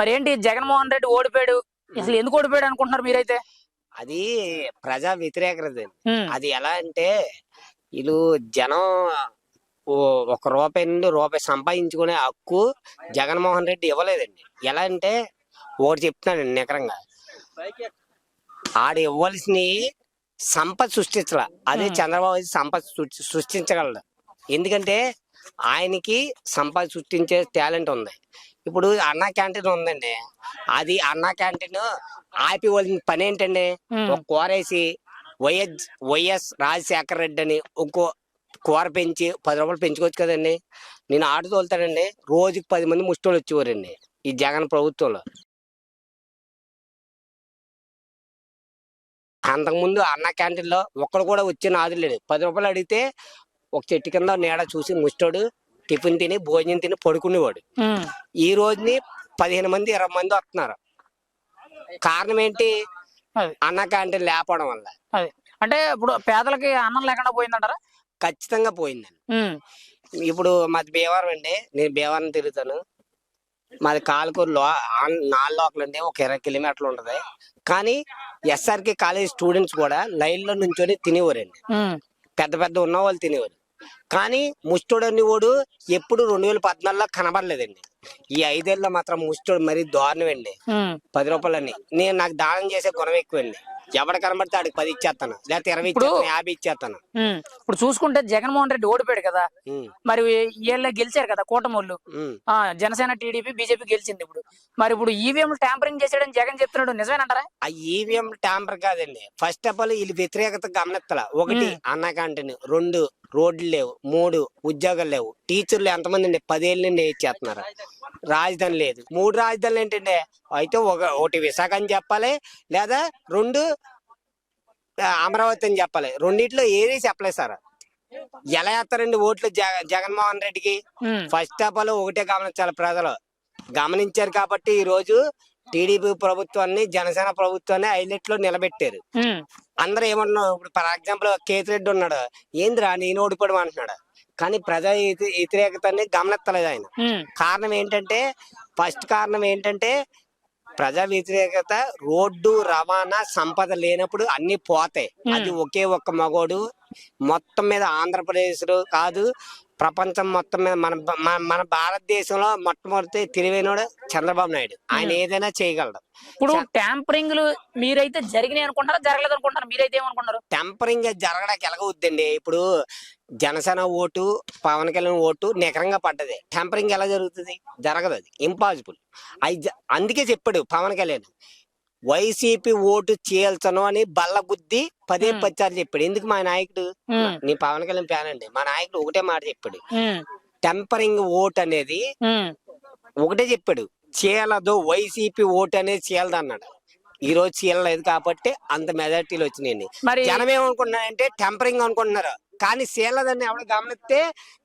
మరి ఏంటి జగన్మోహన్ రెడ్డి ఓడిపోయాడు, అసలు ఎందుకు ఓడిపోయాడు అనుకుంటున్నారు మీరైతే? అది ప్రజా వ్యతిరేకత. అది ఎలా అంటే వీళ్ళు జనం ఒక రూపాయి నుండి రూపాయి సంపాదించుకునే హక్కు జగన్మోహన్ రెడ్డి ఇవ్వలేదండి. ఎలా అంటే ఒకటి చెప్తున్నాడండి నికరంగా, ఆడు ఇవ్వాల్సిన సంపద సృష్టించాల, అదే చంద్రబాబు సంపద సృష్టించగలడు. ఎందుకంటే ఆయనకి సంపద సృష్టించే టాలెంట్ ఉంది. ఇప్పుడు అన్నా క్యాంటీన్ ఉందండి, అది అన్నా క్యాంటీన్ ఆపివలసిన పని ఏంటండి? ఒక కూరేసి వైఎస్ రాజశేఖర రెడ్డి అని ఇంకో కూర పెంచి 10 రూపాయలు పెంచుకోవచ్చు కదండి. నేను ఆటో తోలుతానండి, రోజుకి 10 మంది ముష్టోళ్ళు వచ్చేవారండి ఈ జగన్ ప్రభుత్వంలో. అంతకుముందు అన్న క్యాంటీన్ లో ఒక్కడు కూడా వచ్చి నాదులేడు. 10 రూపాయలు అడిగితే ఒక చెట్టు కింద నీడ చూసి ముష్టోడు టిఫిన్ తిని భోజనం తిని పడుకునేవాడు. ఈ రోజుని 15 మంది 20 మంది వస్తున్నారు. కారణం ఏంటి? అన్న క్యాంటీన్ లేకపోవడం వల్ల. అంటే ఇప్పుడు పేదలకి అన్నం లేకుండా పోయిందంటారా? ఖచ్చితంగా పోయిందండి. ఇప్పుడు మాది భీమవరం అండి, నేను భీమవరం తిరుగుతాను. మాది కాలుకూరు 4 లోకల్ అండి, ఒక 20 కిలోమీటర్లు ఉంటది. కానీ ఎస్ఆర్కే కాలేజ్ స్టూడెంట్స్ కూడా లైన్ లో నుంచొని తినేవారండి. పెద్ద పెద్ద ఉన్న వాళ్ళు తినేవారు. కానీ ముష్టోడు అనేవాడు ఎప్పుడు 2014లో కనబడలేదండి. ఈ 5 ఏళ్ళలో మాత్రం ముష్టోడు మరీ దారుణం అండి. 10 రూపాయలని నాకు దానం చేసే గుణం ఎక్కువండి. ఎవడ కనబడితే ఆడికి 10 ఇచ్చేస్తాను, లేకపోతే 20 ఇచ్చేస్తాను, 50 ఇచ్చేస్తాను. ఇప్పుడు చూసుకుంటే జగన్మోహన్ రెడ్డి ఓడిపోయాడు కదా, మరి వీళ్ళ గెలిచారు కదా కూటమి వాళ్ళు, జనసేన టీడీపీ బీజేపీ గెలిచింది. మరి ఇప్పుడు ఈవీఎం ట్యాంపరింగ్ చేసాడని జగన్ చెప్తున్నాడు, నిజమేనంటారా? ఆ ఈవీఎం ట్యాంపర్ కాదండి. ఫస్ట్ ఆఫ్ ఆల్ వీళ్ళు వ్యతిరేకత గమనిస్తలా. 1 అన్న క్యాంటీన్, 2 రోడ్లు లేవు, 3 ఉద్యోగాలు లేవు, టీచర్లు ఎంతమంది అండి 10 ఏళ్ళ నుండి చేస్తున్నారు, రాజధాని లేదు. 3 రాజధానులు ఏంటంటే అయితే ఒకటి విశాఖ అని చెప్పాలి, లేదా 2 అమరావతి అని చెప్పాలి. రెండిట్లో ఏది చెప్పలేదు సార్. ఎలా వేస్తారండి ఓట్లు జగన్మోహన్ రెడ్డికి? ఫస్ట్ ఆఫ్ ఆల్ ఒకటే గమనించాలి, ప్రజలు గమనించారు కాబట్టి ఈ రోజు టీడీపీ ప్రభుత్వాన్ని జనసేన ప్రభుత్వాన్ని హైలైట్ లో నిలబెట్టారు. అందరూ ఏమంటున్నారు, ఇప్పుడు ఫర్ ఎగ్జాంపుల్ కేతిరెడ్డి ఉన్నాడు, ఏందిరా నేను ఓడిపోవడం అంటున్నాడు. కానీ ప్రజా వ్యతిరేకతని గమనిస్తలేదు ఆయన. కారణం ఏంటంటే, ఫస్ట్ కారణం ఏంటంటే ప్రజా వ్యతిరేకత. రోడ్డు రవాణా సంపద లేనప్పుడు అన్ని పోతాయి. అది ఒకే ఒక్క మగోడు మొత్తం మీద ఆంధ్రప్రదేశ్ కాదు ప్రపంచం మొత్తం మీద మన భారతదేశంలో మొట్టమొదటి తెలివైనడు చంద్రబాబు నాయుడు. ఆయన ఏదైనా చేయగలడు. ఇప్పుడు ట్యాంపరింగ్లు మీరైతే జరిగినాయి అనుకుంటారా, జరగలేదు అనుకుంటారా? మీరైతే ఏమనుకుంటారు? ట్యాంపరింగ్ జరగడానికి ఎలాగవుద్దండి? ఇప్పుడు జనసేన ఓటు పవన్ కళ్యాణ్ ఓటు నికరంగా పడ్డది. ట్యాంపరింగ్ ఎలా జరుగుతుంది? జరగదు, అది ఇంపాసిబుల్. అందుకే చెప్పాడు పవన్ కళ్యాణ్, వైసీపీ ఓటు చేయాల్సను అని బల్ల బుద్ధి 10 సార్లు చెప్పాడు. ఎందుకు? మా నాయకుడు, నీ పవన్ కళ్యాణ్ ఫ్యాన్ అండి, మా నాయకుడు ఒకటే మాట చెప్పాడు, టెంపరింగ్ ఓట్ అనేది ఒకటే చెప్పాడు, చేయలదు వైసీపీ ఓటు అనేది చేయలదు అన్నాడు. ఈ రోజు చేయలేదు కాబట్టి అంత మెజార్టీలు వచ్చినాయండి. జనం ఏమనుకుంటున్నారంటే టెంపరింగ్ అనుకుంటున్నారు, కానీ చేయలేదని ఎవడ గమనిస్తే,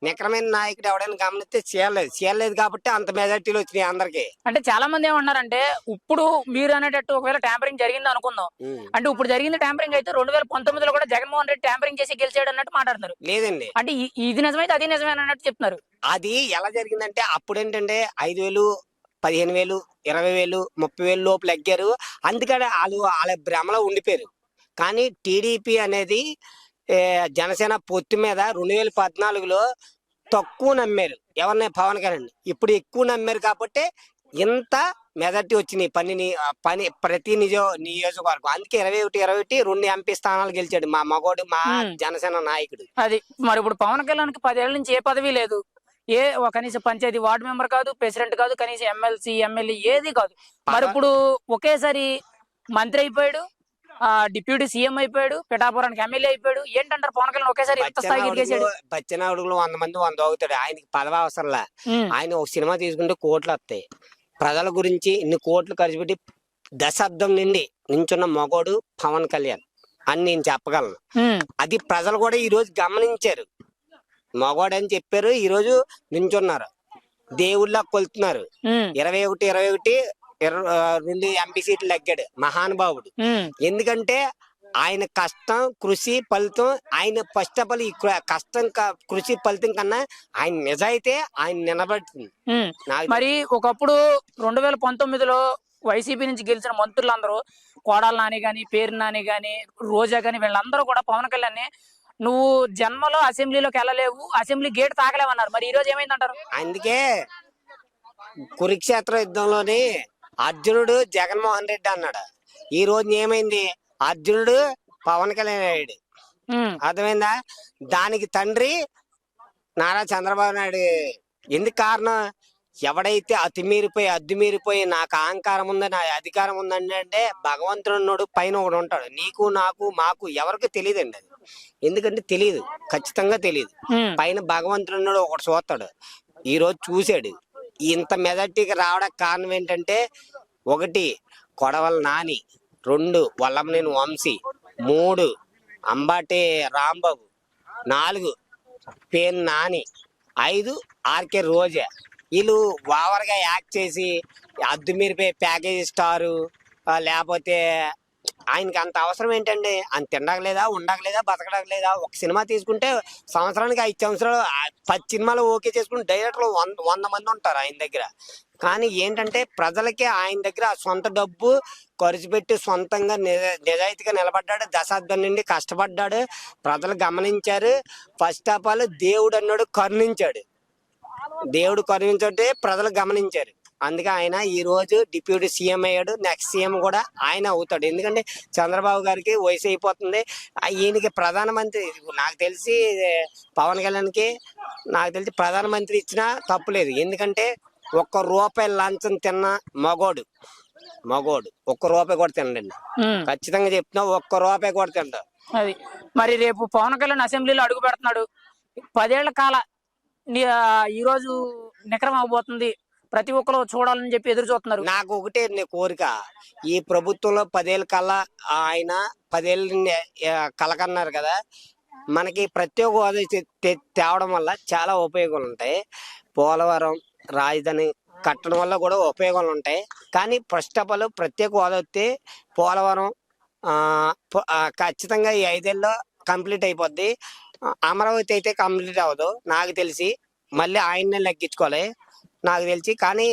నికరమైన నాయకుడు ఎవడైనా గమనిస్తే చేయలేదు కాబట్టి అంత మెజార్టీలు వచ్చినాయి అందరికి. అంటే చాలా మంది ఏమన్నారంటే, ఇప్పుడు మీరు అనేటట్టు ఒకవేళ ట్యాంపరింగ్ జరిగింది అనుకుందాం, అంటే ఇప్పుడు జరిగింది ట్యాంపరింగ్ అయితే 2019లో కూడా జగన్మోహన్ రెడ్డి ట్యాంపరింగ్ చేసి గెలిచాడు అన్నట్టు మాట్లాడుతున్నారు. లేదండి, అంటే ఇది నిజమైతే అది నిజమే అన్నట్టు చెప్తున్నారు. అది ఎలా జరిగిందంటే, అప్పుడు ఏంటంటే 5,000 15,000 20,000 30,000 లోపు లెగ్గారు. అందుకని వాళ్ళ భ్రమలో ఉండిపోయారు. కానీ టీడీపీ అనేది జనసేన పొత్తు మీద 2014లో తక్కువ నమ్మారు ఎవరిని? పవన్ కళ్యాణ్. ఇప్పుడు ఎక్కువ నమ్మారు కాబట్టి ఇంత మెజార్టీ వచ్చినాయి పని ప్రతి నియోజకవర్గం. అందుకే 21 2 ఎంపీ స్థానాలు గెలిచాడు మా మగోడు, మా జనసేన నాయకుడు. అది మరి ఇప్పుడు పవన్ కళ్యాణ్కి 10 ఏళ్ల నుంచి ఏ పదవి లేదు, కనీసం పంచాయతీ వార్డు మెంబర్ కాదు, ప్రెసిడెంట్ కాదు, కనీసం ఎమ్మెల్సీ ఎమ్మెల్యే ఏది కాదు. మరి ఇప్పుడు ఒకేసారి మంత్రి అయిపోయాడు, డిప్యూటీ సీఎం అయిపోయాడు, పిఠాపురానికి ఎమ్మెల్యే అయిపోయాడు. ఏంటంటారు పవన్ కళ్యాణ్ ఒకేసారి ఎంత స్థాయికి ఎదిగేశాడు? బచ్చనాడుగులు 100 మంది 100 అవుతాడు. ఆయనకి పదవి అవసరంలా. ఆయన ఒక సినిమా తీసుకుంటే కోట్లు వస్తాయి. ప్రజల గురించి ఇన్ని కోట్లు ఖర్చు పెట్టి దశాబ్దం నుండి నించున్న మగోడు పవన్ కళ్యాణ్ అని నేను చెప్పగలను. అది ప్రజలు కూడా ఈ రోజు గమనించారు. మగవాడని చెప్పారు, ఈ రోజు నించున్నారు, దేవుళ్ళ కొలుతున్నారు. 21 22 ఎంపీ సీట్లు లెగ్గాడు మహానుభావుడు. ఎందుకంటే ఆయన కష్టం కృషి ఫలితం ఆయన ఫస్ట్ ఆఫ్ ఆల్ ఈ కష్టం కృషి ఫలితం కన్నా ఆయన నిజాయితే ఆయన నిలబడుతుంది. ఉమ్. నాకు మరి ఒకప్పుడు 2019లో వైసీపీ నుంచి గెలిచిన మంత్రులందరూ కోడాల నాని గాని, పేరు నాని గాని, రోజా గాని వీళ్ళందరూ కూడా పవన్ కళ్యాణ్ నువ్వు జన్మలో అసెంబ్లీలోకి వెళ్ళలేవు, అసెంబ్లీ గేట్ తాకలేవన్నారు. మరి ఈ రోజు ఏమైందంటారు? అందుకే కురుక్షేత్ర యుద్ధంలోని అర్జునుడు జగన్మోహన్ రెడ్డి అన్నాడు. ఈ రోజు ఏమైంది? అర్జునుడు పవన్ కళ్యాణ్ అయ్యాడు. ఉమ్. అర్థమైందా? దానికి తండ్రి నారా చంద్రబాబు నాయుడు. ఎందుకు కారణం? ఎవడైతే అద్దుమీరిపోయి నాకు అహంకారం ఉంది, నా అధికారం ఉందండి అంటే భగవంతుడు ఉన్నాడు, పైన ఒకడు ఉంటాడు. నీకు నాకు మాకు ఎవరికి తెలియదండి అది. ఎందుకంటే తెలియదు, ఖచ్చితంగా తెలియదు. పైన భగవంతుడు ఉన్నాడు, ఒకడు చూస్తాడు. ఈ రోజు చూశాడు. ఇంత మెజార్టీకి రావడానికి కారణం ఏంటంటే, 1 కొడవల నాని, 2 వల్లభనేని వంశీ, 3 అంబాటి రాంబాబు, 4 పేరు నాని, 5 ఆర్కే రోజా. వీళ్ళు ఓవర్గా యాక్ట్ చేసి అద్దుమీరిపోయి ప్యాకేజీ స్టారు, లేకపోతే ఆయనకి అంత అవసరం ఏంటండి? ఆయన తినడగలేదా, ఉండగలేదా, బతకడగలేదా? ఒక సినిమా తీసుకుంటే సంవత్సరానికి 5 సంవత్సరాలు 10 సినిమాలు ఓకే చేసుకుని డైరెక్టర్లు 100 మంది ఉంటారు ఆయన దగ్గర. కానీ ఏంటంటే ప్రజలకి ఆయన దగ్గర సొంత డబ్బు ఖర్చు పెట్టి సొంతంగా నిజాయితీగా నిలబడ్డాడు. దశాబ్దం నుండి కష్టపడ్డాడు. ప్రజలు గమనించారు. ఫస్ట్ ఆఫ్ ఆల్ దేవుడు అన్నాడు, కరుణించాడు. దేవుడు కరుణించే ప్రజలు గమనించారు. అందుకే ఆయన ఈ రోజు డిప్యూటీ సీఎం అయ్యాడు. నెక్స్ట్ సీఎం కూడా ఆయన అవుతాడు. ఎందుకంటే చంద్రబాబు గారికి వయసు అయిపోతుంది. ఈయనకి ప్రధానమంత్రి, నాకు తెలిసి పవన్ కళ్యాణ్కి నాకు తెలిసి ప్రధానమంత్రి ఇచ్చినా తప్పులేదు. ఎందుకంటే ₹1 లంచం తిన్న మగోడు 1 రూపాయి కూడా తినండి. ఖచ్చితంగా చెప్తున్నా, ₹1 కూడా తింటా. అది మరి రేపు పవన్ కళ్యాణ్ అసెంబ్లీలో అడుగు పెడుతున్నాడు. 10 ఏళ్ల కాల ఈ రోజు నికరం అవబోతుంది. ప్రతి ఒక్కరు చూడాలని చెప్పి ఎదురు చూస్తున్నారు. నాకు ఒకటే కోరిక, ఈ ప్రభుత్వంలో 10 ఏళ్ళ కల్లా ఆయన 10 ఏళ్ళు కలకన్నారు కదా, మనకి ప్రత్యేక హోదా తేవడం వల్ల చాలా ఉపయోగాలు ఉంటాయి. పోలవరం రాజధాని కట్టడం వల్ల కూడా ఉపయోగాలు ఉంటాయి. కానీ ఫస్ట్ ఆఫ్ ఆల్ ప్రత్యేక హోదా వస్తే పోలవరం ఖచ్చితంగా ఈ 5 ఏళ్ళలో కంప్లీట్ అయిపోద్ది. అమరావతి అయితే కంప్లీట్ అవ్వదు నాకు తెలిసి. మళ్ళీ ఆయన్నే లెక్కించుకోవాలి నాకు తెలిసి. కానీ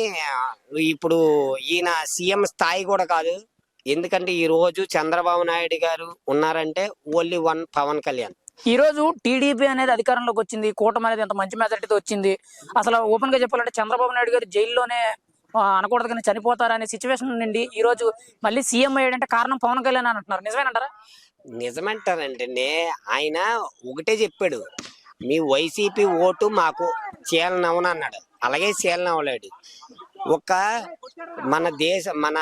ఇప్పుడు ఈయన సీఎం స్థాయి కూడా కాదు. ఎందుకంటే ఈ రోజు చంద్రబాబు నాయుడు గారు ఉన్నారంటే ఓన్లీ 1 పవన్ కళ్యాణ్. ఈ రోజు టీడీపీ అనేది అధికారంలోకి వచ్చింది. కూటమి అనేది ఎంత మంచి మెజారిటీతో వచ్చింది. అసలు ఓపెన్ గా చెప్పాలంటే చంద్రబాబు నాయుడు గారు జైల్లోనే అనకూడదు కానీ చనిపోతారనే సిచ్యువేషన్ నుండి ఈ రోజు మళ్ళీ సీఎం అయ్యాడంటే కారణం పవన్ కళ్యాణ్ అని అంటున్నారు. నిజమేనంటారా? నిజమంటారంటే ఆయన ఒకటే చెప్పాడు, మీ వైసీపీ ఓటు మాకు చేయాలనవని అన్నాడు. అలాగే చేయాలనవలేడు. మన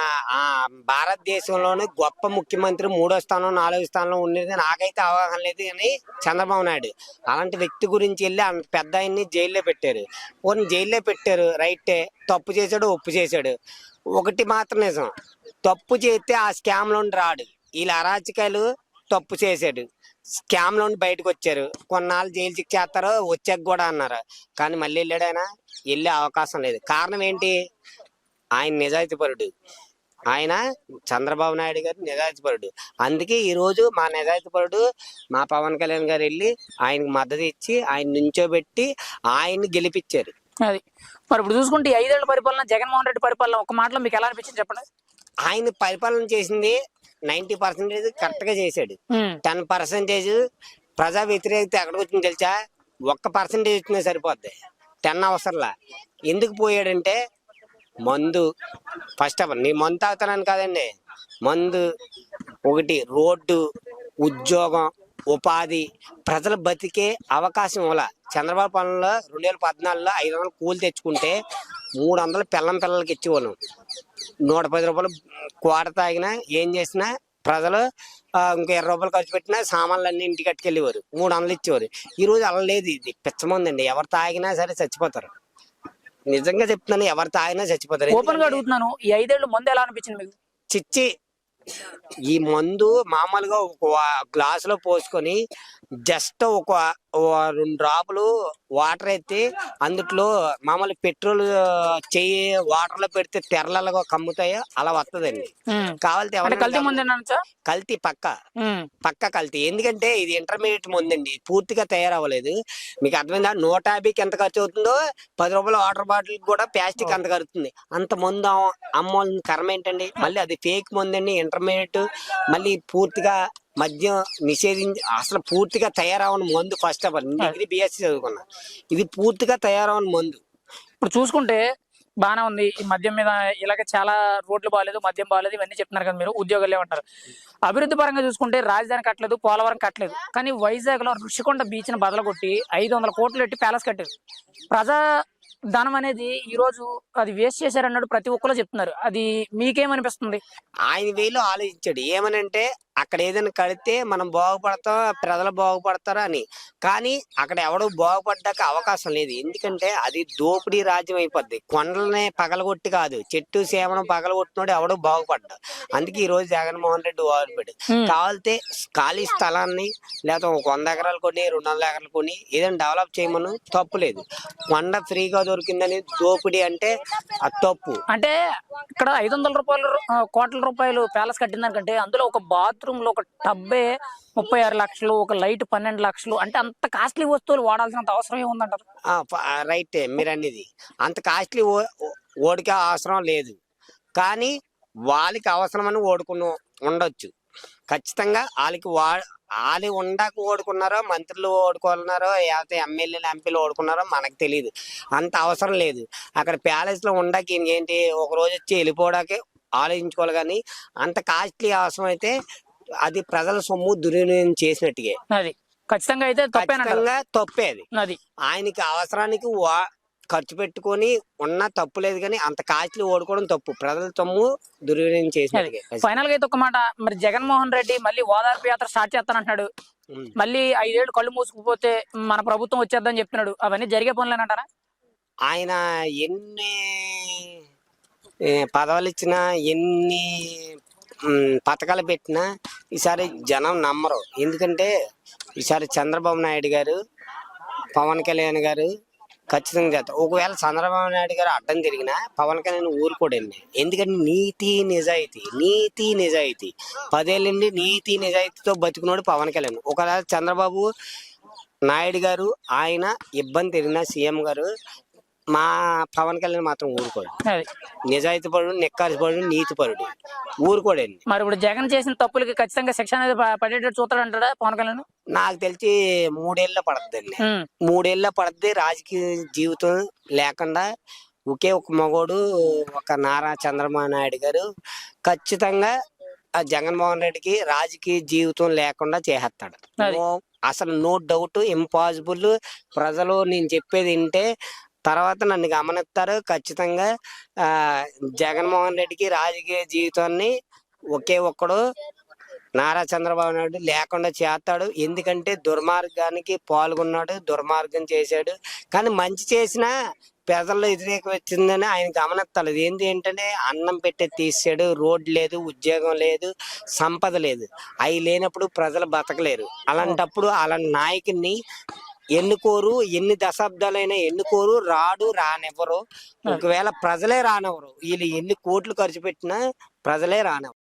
భారతదేశంలోనే గొప్ప ముఖ్యమంత్రి 3వ స్థానం 4వ స్థానంలో ఉండేది నాకైతే అవగాహన లేదు అని చంద్రబాబు నాయుడు. అలాంటి వ్యక్తి గురించి వెళ్ళి అంత పెద్ద ఆయన్ని జైల్లో పెట్టారు. ఓన్ జైల్లో పెట్టారు, రైటే. తప్పు చేశాడు, ఒప్పు చేశాడు. ఒకటి మాత్రం నిజం, తప్పు చేస్తే ఆ స్కామ్ లోని రాడు. వీళ్ళ అరాచకాలు తప్పు చేశాడు, స్కామ్ లోని బయటకు వచ్చారు. కొన్నాళ్ళు జైలు శిక్ష చేస్తారు, వచ్చాక కూడా అన్నారు. కానీ మళ్ళీ వెళ్ళాడు ఆయన? వెళ్ళే అవకాశం లేదు. కారణం ఏంటి? ఆయన నిజాయితీపరుడు. ఆయన చంద్రబాబు నాయుడు గారు నిజాయితీపరుడు. అందుకే ఈ రోజు మా నిజాయితీపరుడు మా పవన్ కళ్యాణ్ గారు వెళ్ళి ఆయనకు మద్దతు ఇచ్చి ఆయన నుంచోబెట్టి ఆయన్ని గెలిపించారు. అది మరి ఇప్పుడు చూసుకుంటే 5 ఏళ్ల పరిపాలన, జగన్మోహన్ రెడ్డి పరిపాలన ఒక మాటలో మీకు ఎలా అనిపించింది చెప్పండి. ఆయన పరిపాలన చేసింది 90% కరెక్ట్ గా చేశాడు. 10% ప్రజా వ్యతిరేకత ఎక్కడికి వచ్చింది తెలుసా? 1% వచ్చినా సరిపోద్ది, 10 అవసరంలా. ఎందుకు పోయాడంటే మందు. ఫస్ట్ ఆఫ్ ఆల్ నీ మందు తాగుతానని కాదండి, మందు ఒకటి, రోడ్డు, ఉద్యోగం, ఉపాధి, ప్రజలు బతికే అవకాశం ఇవ్వాల. చంద్రబాబు పాలనలో 2014లో 500 కూలి తెచ్చుకుంటే 300 పిల్లలకి ఇచ్చేవాళ్ళం. 110 రూపాయలు కోట తాగినా ఏం చేసినా ప్రజలు ఇంకా 20 రూపాయలు ఖర్చు పెట్టినా సామాన్లు అన్ని ఇంటికి కట్టుకెళ్ళేవారు. 300 ఇచ్చేవారు. ఈ రోజు అలా లేదు. ఇది పిచ్చమందండి. ఎవరు తాగినా సరే చచ్చిపోతారు. నిజంగా చెప్తున్నాను, ఎవరు తాగినా చచ్చిపోతారు. ఓపెన్ గా అడుగుతున్నాను, ఈ 5 ఏళ్ళు ముందు ఎలా అనిపించింది మీకు? చిచ్చి ఈ మందు మామూలుగా ఒక గ్లాసులో పోసుకొని జస్ట్ ఒక 2 డ్రాపులు వాటర్ అయితే అందుట్లో మామూలు పెట్రోల్ చెయ్యి వాటర్ లో పెడితే తెరలగా కమ్ముతాయో అలా వస్తుందండి. కావాలంటే అంటే కల్తీ ఎవరైనా ముందు ఏంటనొచ్చా? కల్తీ పక్క కల్తీ. ఎందుకంటే ఇది ఇంటర్మీడియట్ ముందండి, పూర్తిగా తయారవ్వలేదు. మీకు అర్థమైందా? 150కి ఎంత ఖర్చు అవుతుందో 10 రూపాయల వాటర్ బాటిల్ కూడా ప్లాస్టిక్ అంత ఖర్చుతుంది. అంత మందు అమ్మోళ్ళ కర్మ ఏంటండి. మళ్ళీ అది ఫేక్ మందండి, ఇంటర్మీడియట్. మళ్ళీ పూర్తిగా మద్యం నిషేధించి అసలు పూర్తిగా తయారవని మందు. First of all degree BSc చదువుకున్నా, ఇది పూర్తిగా తయారవని మందు. ఇప్పుడు చూసుకుంటే బానే ఉంది. ఈ మద్యం మీద ఇలాగే చాలా రోడ్లు బాగాలేదు, మద్యం బాగాలేదు, ఇవన్నీ చెప్తున్నారు కదా మీరు. ఉద్యోగాలు ఏమంటారు? అభివృద్ధి పరంగా చూసుకుంటే రాజధాని కట్టలేదు, పోలవరం కట్టలేదు, కానీ వైజాగ్ లో ఋషికొండ బీచ్ ని బదలగొట్టి 500 కోట్లు పెట్టి ప్యాలెస్ కట్టారు. ప్రజా ధనం అనేది ఈ రోజు అది వేస్ట్ చేశారన్నాడు ప్రతి ఒక్కరు చెప్తున్నారు. అది మీకేమనిపిస్తుంది? ఆయన వేలు ఆలోచించాడు ఏమనంటే అక్కడ ఏదైనా కడితే మనం బాగుపడతాం, ప్రజలు బాగుపడతారు అని. కానీ అక్కడ ఎవడు బాగుపడ్డాక అవకాశం లేదు. ఎందుకంటే అది దోపిడీ రాజ్యం అయిపోద్ది. కొండలనే పగలగొట్టి కాదు, చెట్టు సేమను పగలగొట్టినోడు ఎవడు బాగుపడ్డా. అందుకే ఈ రోజు జగన్మోహన్ రెడ్డి ఓడిపోయాడు. కావాలితే ఖాళీ స్థలాన్ని లేదా ఒక 100 ఎకరాలు కొని 200 ఎకరాలు కొని ఏదైనా డెవలప్ చేయమను, తప్పు లేదు. కొండ ఫ్రీగా దొరికిందని దోపిడీ అంటే అది తప్పు. అంటే ఇక్కడ 500 కోట్ల రూపాయలు ప్యాలెస్ కట్టిందానికంటే అందులో ఒక బాత్రూమ్ లో ఒక టబ్బే 36 లక్షలు, ఒక లైట్ 12 లక్షలు. అంటే అంత కాస్ట్లీ వస్తువులు వాడాల్సినంత అవసరం ఏముందంటారు? రైట్, మీరు అనేది అంత కాస్ట్లీ ఓడికే అవసరం లేదు. కానీ వాళ్ళకి అవసరమని ఉండొచ్చు. ఖచ్చితంగా వాళ్ళకి వాళ్ళు ఉండాక ఓడుకున్నారో, మంత్రులు ఓడుకున్నారో, లేకపోతే ఎమ్మెల్యేలు ఎంపీలు ఓడుకున్నారో మనకు తెలియదు. అంత అవసరం లేదు. అక్కడ ప్యాలెస్ లో ఉండాక ఇంకేంటి, ఒక రోజు వచ్చి వెళ్ళిపోవడాకే ఆలోచించుకోవాలి. కానీ అంత కాస్ట్లీ అవసరం అయితే అది ప్రజల సొమ్ము దుర్వినియోగం చేసినట్టుగా. అది ఖచ్చితంగా అయితే తప్పే అది. ఆయనకి అవసరానికి ఖర్చు పెట్టుకొని ఉన్నా తప్పు లేదు. కానీ అంత కాస్ట్లీ ఓడుకోవడం తప్పు, ప్రజల సొమ్ము దుర్వినియోగం చేసినట్టుగా. ఫైనల్ గా అయితే ఒక మాట, మరి జగన్మోహన్ రెడ్డి మళ్ళీ ఓదార్పు యాత్ర స్టార్ట్ చేస్తానంటున్నాడు. మళ్ళీ 5 ఏళ్ళు కళ్ళు మూసుకుపోతే మన ప్రభుత్వం వచ్చేద్దని చెప్తున్నాడు. అవన్నీ జరిగే పనులేనంటారా? ఆయన ఎన్ని పదవులు ఇచ్చినా, ఎన్ని పథకాలు పెట్టినా ఈసారి జనం నమ్మరు. ఎందుకంటే ఈసారి చంద్రబాబు నాయుడు గారు, పవన్ కళ్యాణ్ గారు ఖచ్చితంగా చేస్తారు. ఒకవేళ చంద్రబాబు నాయుడు గారు అడ్డం తిరిగినా పవన్ కళ్యాణ్ ఊరుకోడండి. ఎందుకంటే నీతి నిజాయితీ 10 ఏళ్ళ నుండి నీతి నిజాయితీతో బతుకున్నాడు పవన్ కళ్యాణ్. ఒకవేళ చంద్రబాబు నాయుడు గారు ఆయన ఇబ్బంది తిరిగిన సీఎం గారు, మా పవన్ కళ్యాణ్ మాత్రం ఊరుకోడు. నిజాయితీ పరుడు, నిక్కాసి పరుడు, నీతి పరుడు, ఊరుకోడండి. మరి ఇప్పుడు జగన్ చేసిన తప్పులకి ఖచ్చితంగా శిక్ష అనేది పడేటట్టు చూస్తాడు అంటాడా పవన్ కళ్యాణ్? నాకు తెలిసి 3 ఏళ్ళ పడద్దండి. 3 ఏళ్ళ పడద్ది. రాజకీయ జీవితం లేకుండా ఒకే ఒక మగోడు, ఒక నారా చంద్రబాబు నాయుడు గారు ఖచ్చితంగా ఆ జగన్మోహన్ రెడ్డికి రాజకీయ జీవితం లేకుండా చేసేస్తాడు. అసలు నో డౌట్, ఇంపాసిబుల్. ప్రజలు నేను చెప్పేది వింటే తర్వాత నన్ను గమనిస్తారు. ఖచ్చితంగా జగన్మోహన్ రెడ్డికి రాజకీయ జీవితాన్ని ఒకే ఒక్కడు నారా చంద్రబాబు నాయుడు లేకుండా చేస్తాడు. ఎందుకంటే దుర్మార్గానికి పాల్గొన్నాడు, దుర్మార్గం చేశాడు. కానీ మంచి చేసినా ప్రజల్లో వ్యతిరేకం వచ్చిందని ఆయన గమనిస్తాడు. ఏంటంటే అన్నం పెట్టే తీసాడు, రోడ్ లేదు, ఉద్యోగం లేదు, సంపద లేదు. అవి లేనప్పుడు ప్రజలు బతకలేరు. అలాంటప్పుడు అలాంటి నాయకుడిని ఎన్నుకోరు. ఎన్ని దశాబ్దాలైనా ఎన్నుకోరు, రానివ్వరు. ఒకవేళ ప్రజలే రానివ్వరు. వీళ్ళు ఎన్ని కోట్లు ఖర్చు పెట్టినా ప్రజలే రానివ్వరు.